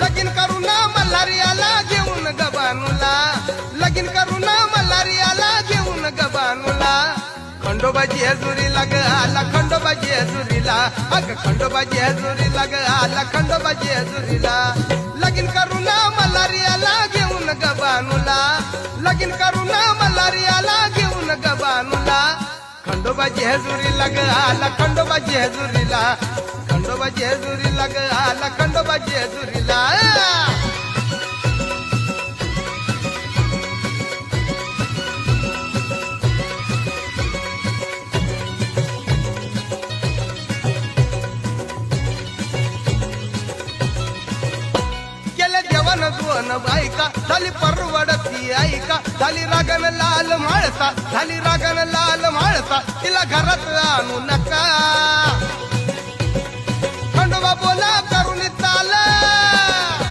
लगीन करू ना मल्हारियाला घेऊन गबानूला, लगीन करू ना मल्हारियाला घेऊन गबानूला. खंडोबाजी हजुरीला ग आला खंडोबाजी हजुरीला, अग खंडोबाजी हजुरीला ग आला खंडोबाजी हजुरीला. लगीन करू ना मल्हारियाला घेऊन गबानूला, लगीन करू ना मल्हारियाला घेऊन गबानूला. खंडोबाजी हजुरीला ग आला खंडोबाजी हजुरीला, खंडोबाजी हजुरीला ग आला खंडोबाजी हजुरीला. केले देवान दोन बायका झाली परवडती ऐका, झाली रागन लाल माळसा, झाली रागन लाल माळसा, तिला घरात आणू नका.